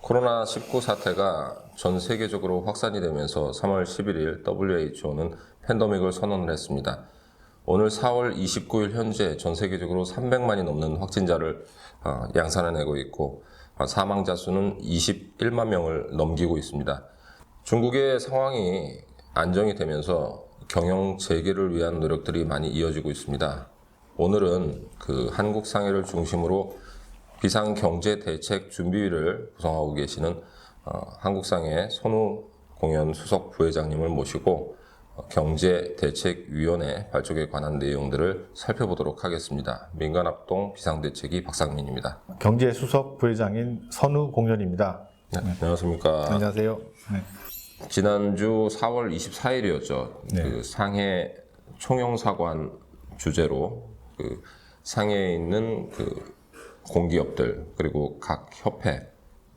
코로나19 사태가 전 세계적으로 확산이 되면서 3월 11일 WHO는 팬데믹을 선언을 했습니다. 오늘 4월 29일 현재 전 세계적으로 300만이 넘는 확진자를 양산해내고 있고 사망자 수는 21만 명을 넘기고 있습니다. 중국의 상황이 안정이 되면서 경영 재개를 위한 노력들이 많이 이어지고 있습니다. 오늘은 한국 상해를 중심으로 비상경제대책준비위를 구성하고 계시는 한국상해 손우공연 수석 부회장님을 모시고 경제대책위원회 발족에 관한 내용들을 살펴보도록 하겠습니다. 민간합동 비상대책위 박상민입니다. 경제수석 부회장인 선우공연입니다. 네, 안녕하십니까. 안녕하세요. 네. 지난주 4월 24일이었죠. 네. 상해 총영사관 주제로 상해에 있는 공기업들 그리고 각 협회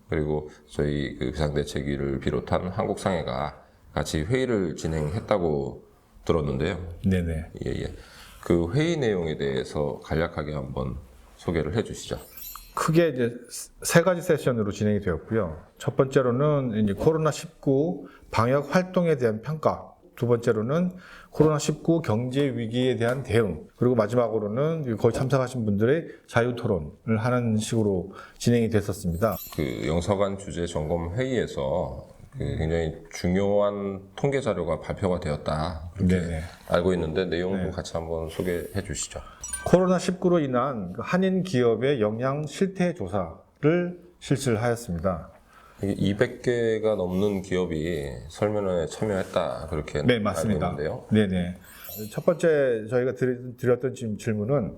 그리고 저희 비상대책위를 비롯한 한국상해가 같이 회의를 진행했다고 들었는데요. 네네. 예. 그 회의 내용에 대해서 간략하게 한번 소개를 해주시죠. 크게 이제 세 가지 세션으로 진행이 되었고요. 첫 번째로는 이제 코로나19 방역 활동에 대한 평가. 두 번째로는 코로나19 경제 위기에 대한 대응. 그리고 마지막으로는 거기 참석하신 분들의 자유 토론을 하는 식으로 진행이 됐었습니다. 영사관 주재 점검 회의에서 굉장히 중요한 통계 자료가 발표가 되었다. 그렇게 네네. 알고 있는데 내용도 같이 한번 소개해 주시죠. 코로나19로 인한 한인 기업의 영향 실태 조사를 실시를 하였습니다. 200개가 넘는 기업이 설문에 참여했다 그렇게 네, 맞습니다. 알고 있는데요. 네네. 첫 번째 저희가 드렸던 질문은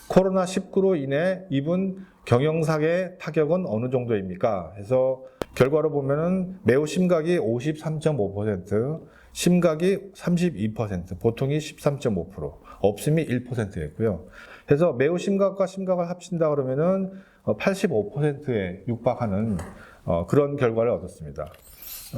코로나19로 인해 입은 경영상의 타격은 어느 정도입니까? 해서 결과로 보면은 매우 심각이 53.5%, 심각이 32%, 보통이 13.5%, 없음이 1%였고요. 그래서 매우 심각과 심각을 합친다 그러면은 85%에 육박하는 그런 결과를 얻었습니다.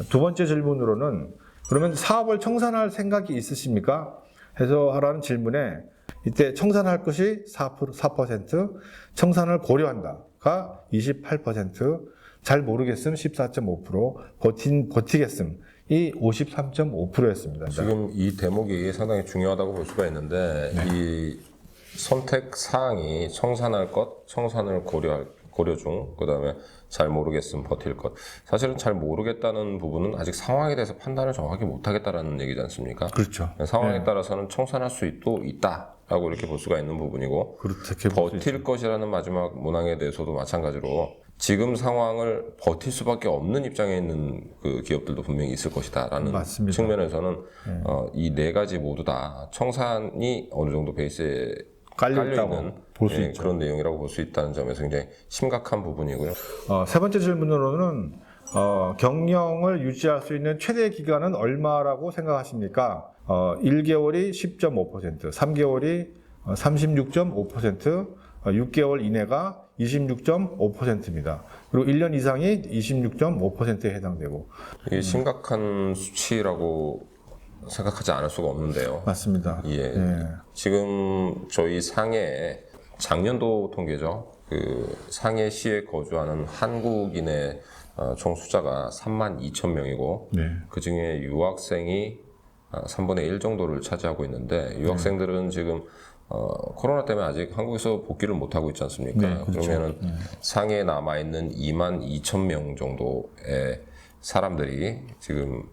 두 번째 질문으로는 그러면 사업을 청산할 생각이 있으십니까? 해서 하라는 질문에 이때 청산할 것이 4%, 청산을 고려한다가 28%, 잘 모르겠음 14.5%, 버티겠음 이 53.5%였습니다. 지금 이 대목이 상당히 중요하다고 볼 수가 있는데 이 선택 사항이 청산할 것, 청산을 고려 중, 그 다음에 잘 모르겠음, 버틸 것. 사실은 잘 모르겠다는 부분은 아직 상황에 대해서 판단을 정확히 못하겠다라는 얘기지 않습니까? 그렇죠. 상황에 따라서는 청산할 수 있다라고 이렇게 볼 수가 있는 부분이고, 그렇게 버틸 것이라는 마지막 문항에 대해서도 마찬가지로 지금 상황을 버틸 수밖에 없는 입장에 있는 기업들도 분명히 있을 것이다라는 맞습니다. 측면에서는 이 네 가지 모두 다 청산이 어느 정도 베이스에 깔려있다고 볼 수 있죠. 그런 내용이라고 볼 수 있다는 점에서 굉장히 심각한 부분이고요. 세 번째 질문으로는 경영을 유지할 수 있는 최대 기간은 얼마라고 생각하십니까? 1개월이 10.5%, 3개월이 36.5%, 6개월 이내가 26.5%입니다. 그리고 1년 이상이 26.5%에 해당되고. 이게 심각한 수치라고 생각하지 않을 수가 없는데요. 맞습니다. 예. 지금 저희 상해 작년도 통계죠. 상해시에 거주하는 한국인의 총 숫자가 32,000명이고 그 중에 유학생이 3분의 1 정도를 차지하고 있는데 유학생들은 지금 코로나 때문에 아직 한국에서 복귀를 못 하고 있지 않습니까? 네, 그렇죠. 그러면은 상해에 남아 있는 22,000명 정도의 사람들이 지금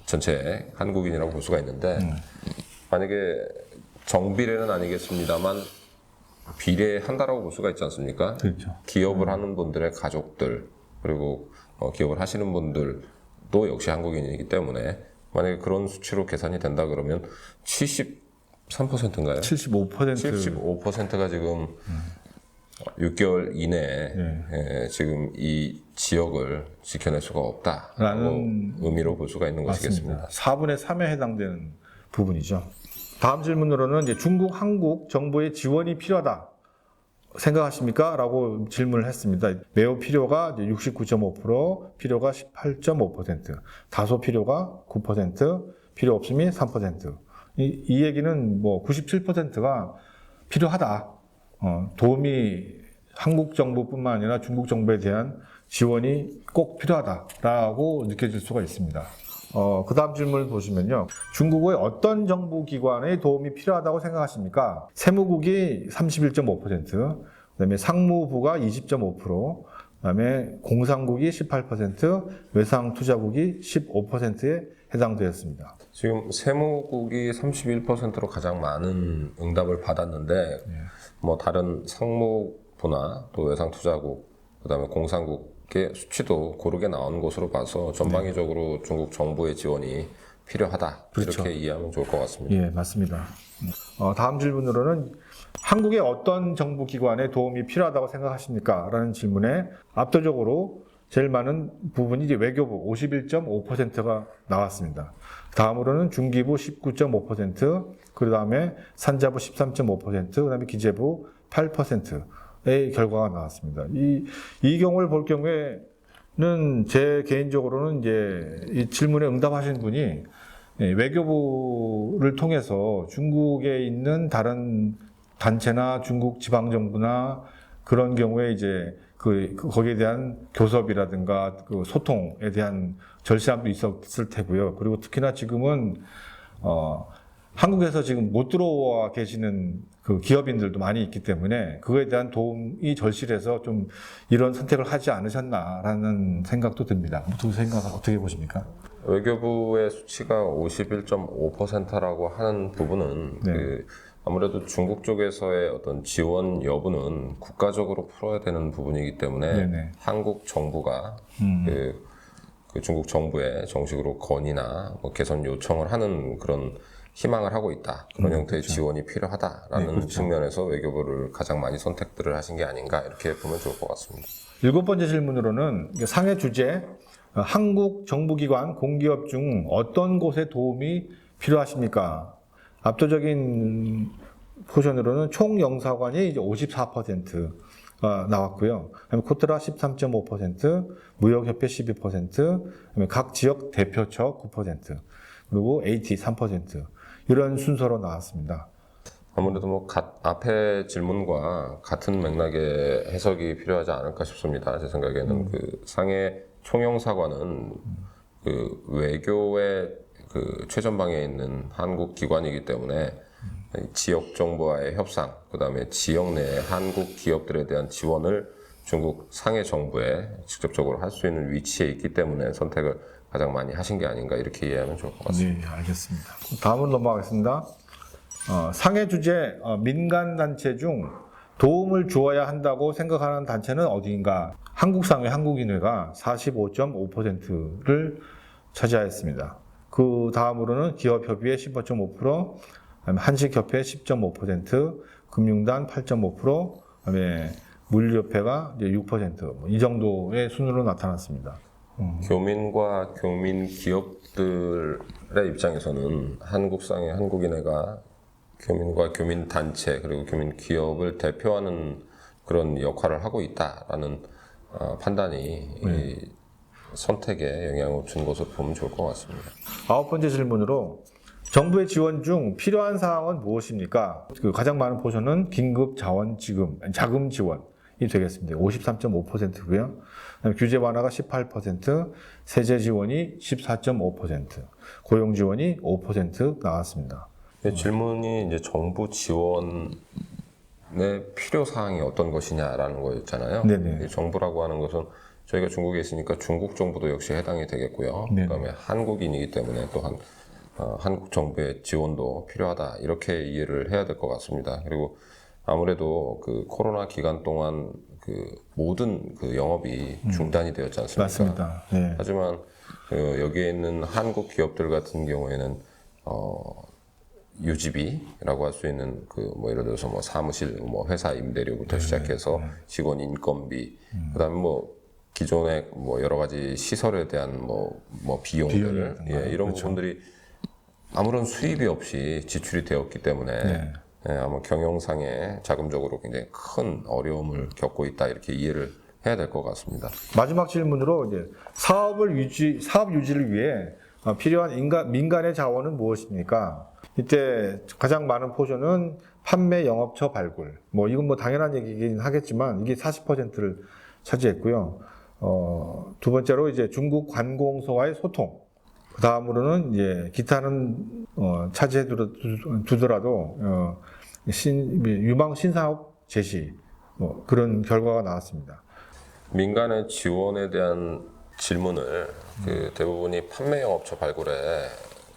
전체 한국인이라고 볼 수가 있는데 만약에 정비례는 아니겠습니다만 비례한다라고 볼 수가 있지 않습니까? 그렇죠. 기업을 하는 분들의 가족들 그리고 기업을 하시는 분들도 역시 한국인이기 때문에 만약에 그런 수치로 계산이 된다 그러면 73%인가요? 75%가 지금 6개월 이내에 지금 이 지역을 지켜낼 수가 없다라고 의미로 볼 수가 있는 것이겠습니다. 4분의 3에 해당되는 부분이죠. 다음 질문으로는 이제 중국, 한국 정부의 지원이 필요하다 생각하십니까? 라고 질문을 했습니다. 매우 필요가 69.5%, 필요가 18.5%, 다소 필요가 9%, 필요 없음이 3%. 이 얘기는 97%가 필요하다. 도움이 한국 정부뿐만 아니라 중국 정부에 대한 지원이 꼭 필요하다라고 느껴질 수가 있습니다. 그 다음 질문을 보시면요. 중국의 어떤 정부기관의 도움이 필요하다고 생각하십니까? 세무국이 31.5%, 그다음에 상무부가 20.5%, 그다음에 공상국이 18%, 외상투자국이 15%에 해당되었습니다. 지금 세무국이 31%로 가장 많은 응답을 받았는데 뭐 다른 상무부나 또 외상투자국, 그다음에 공상국의 수치도 고르게 나온 것으로 봐서 전방위적으로 중국 정부의 지원이 필요하다. 그렇죠. 이렇게 이해하면 좋을 것 같습니다. 예, 맞습니다. 다음 질문으로는 한국의 어떤 정부기관의 도움이 필요하다고 생각하십니까? 라는 질문에 압도적으로 제일 많은 부분이 이제 외교부 51.5%가 나왔습니다. 다음으로는 중기부 19.5%, 그 다음에 산자부 13.5%, 그 다음에 기재부 8%의 결과가 나왔습니다. 이 경우를 볼 경우에는 제 개인적으로는 이제 이 질문에 응답하신 분이 외교부를 통해서 중국에 있는 다른 단체나 중국 지방정부나 그런 경우에 이제 거기에 대한 교섭이라든가 그 소통에 대한 절실함도 있었을 테고요. 그리고 특히나 지금은 한국에서 지금 못 들어와 계시는 그 기업인들도 많이 있기 때문에 그거에 대한 도움이 절실해서 좀 이런 선택을 하지 않으셨나라는 생각도 듭니다. 어떻게 보십니까? 외교부의 수치가 51.5%라고 하는 부분은 네. 아무래도 중국 쪽에서의 어떤 지원 여부는 국가적으로 풀어야 되는 부분이기 때문에 네네. 한국 정부가 그 중국 정부에 정식으로 건의나 뭐 개선 요청을 하는 그런 희망을 하고 있다. 그런 형태의 그렇죠. 지원이 필요하다라는 네, 그렇죠. 측면에서 외교부를 가장 많이 선택들을 하신 게 아닌가 이렇게 보면 좋을 것 같습니다. 7번째 질문으로는 상해 주제, 한국 정부기관, 공기업 중 어떤 곳에 도움이 필요하십니까? 압도적인 포션으로는 총영사관이 이제 54%가 나왔고요. 그다음에 코트라 13.5%, 무역협회 12%, 그다음에 각 지역 대표처 9%, 그리고 AT 3% 이런 순서로 나왔습니다. 아무래도 뭐 앞에 질문과 같은 맥락의 해석이 필요하지 않을까 싶습니다. 제 생각에는 그 상해 총영사관은 그 외교의 그 최전방에 있는 한국 기관이기 때문에 지역 정부와의 협상, 그다음에 지역 내의 한국 기업들에 대한 지원을 중국 상해 정부에 직접적으로 할 수 있는 위치에 있기 때문에 선택을 가장 많이 하신 게 아닌가 이렇게 이해하면 좋을 것 같습니다. 네, 알겠습니다. 다음으로 넘어가겠습니다. 상해 주제 민간 단체 중 도움을 주어야 한다고 생각하는 단체는 어디인가? 한국상해 한국인회가 45.5%를 차지하였습니다. 그 다음으로는 기업협의회 15.5%, 한식협회 10.5%, 금융단 8.5%, 그다음에 물류협회가 이제 6%이 정도의 순으로 나타났습니다. 교민과 교민 기업들의 입장에서는 한국상해 한국인회가 교민과 교민 단체 그리고 교민 기업을 대표하는 그런 역할을 하고 있다라는 판단이 이 선택에 영향을 준 것으로 보면 좋을 것 같습니다. 9번째 질문으로 정부의 지원 중 필요한 사항은 무엇입니까? 그 가장 많은 포션은 긴급 자금 지원이 되겠습니다. 53.5%고요. 규제 완화가 18%, 세제 지원이 14.5%, 고용 지원이 5% 나왔습니다. 질문이 이제 정부 지원의 필요 사항이 어떤 것이냐라는 거였잖아요. 네네. 이 정부라고 하는 것은 저희가 중국에 있으니까 중국 정부도 역시 해당이 되겠고요. 네네. 그다음에 한국인이기 때문에 또 한국 정부의 지원도 필요하다 이렇게 이해를 해야 될 것 같습니다. 그리고 아무래도 그 코로나 기간 동안 그 모든 그 영업이 중단이 되었지 않습니까? 맞습니다. 네. 하지만 여기에 있는 한국 기업들 같은 경우에는 유지비라고 할 수 있는 그 뭐 예를 들어서 뭐 사무실, 뭐 회사 임대료부터 시작해서 직원 인건비, 그다음에 뭐 기존의 뭐 여러 가지 시설에 대한 뭐 비용들, 이런 그렇죠. 부분들이 아무런 수입이 없이 지출이 되었기 때문에 아마 경영상에 자금적으로 굉장히 큰 어려움을 겪고 있다 이렇게 이해를 해야 될 것 같습니다. 마지막 질문으로 이제 사업 유지를 위해 필요한 민간의 자원은 무엇입니까? 이때 가장 많은 포션은 판매 영업처 발굴. 이건 당연한 얘기긴 하겠지만 이게 40%를 차지했고요. 두 번째로 이제 중국 관공서와의 소통. 그 다음으로는 이제 기타는 차지해 두더라도 유망 신사업 제시 뭐 그런 결과가 나왔습니다. 민간의 지원에 대한 질문을 그 대부분이 판매 영업처 발굴에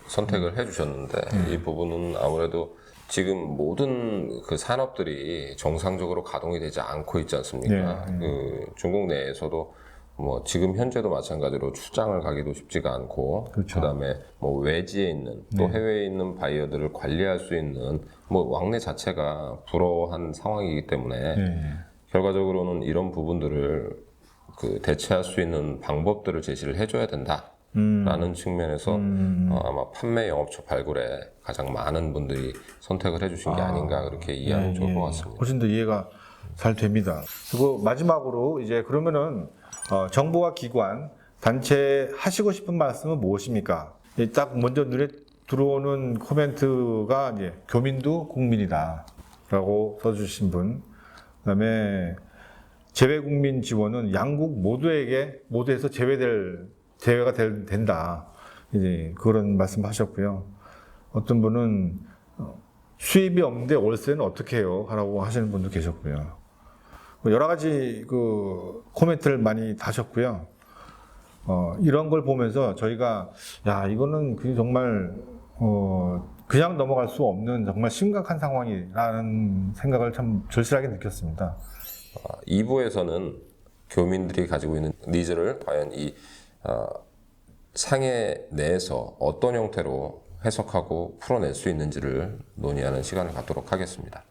선택을 해주셨는데 이 부분은 아무래도 지금 모든 그 산업들이 정상적으로 가동이 되지 않고 있지 않습니까? 그 중국 내에서도 뭐 지금 현재도 마찬가지로 출장을 가기도 쉽지가 않고, 그렇죠. 그다음에 뭐 외지에 있는 또 해외에 있는 바이어들을 관리할 수 있는 뭐 왕래 자체가 불허한 상황이기 때문에 결과적으로는 이런 부분들을 그 대체할 수 있는 방법들을 제시를 해줘야 된다라는 측면에서 아마 판매 영업처 발굴에 가장 많은 분들이 선택을 해주신 게 아닌가 그렇게 이해하면 좋을 것 같습니다. 훨씬 더 이해가 잘 됩니다. 그리고 마지막으로 이제 그러면은 정부와 기관, 단체 하시고 싶은 말씀은 무엇입니까? 딱 먼저 눈에 들어오는 코멘트가 이제 교민도 국민이다라고 써주신 분, 그다음에 재외국민 지원은 양국 모두에서 제외가 된다. 이제 그런 말씀하셨고요. 어떤 분은 수입이 없는데 월세는 어떻게 해요? 라고 하시는 분도 계셨고요. 여러 가지 그 코멘트를 많이 다셨고요. 이런 걸 보면서 저희가 이거는 정말 그냥 넘어갈 수 없는 정말 심각한 상황이라는 생각을 참 절실하게 느꼈습니다. 2부에서는 교민들이 가지고 있는 니즈를 과연 이 상해 내에서 어떤 형태로 해석하고 풀어낼 수 있는지를 논의하는 시간을 갖도록 하겠습니다.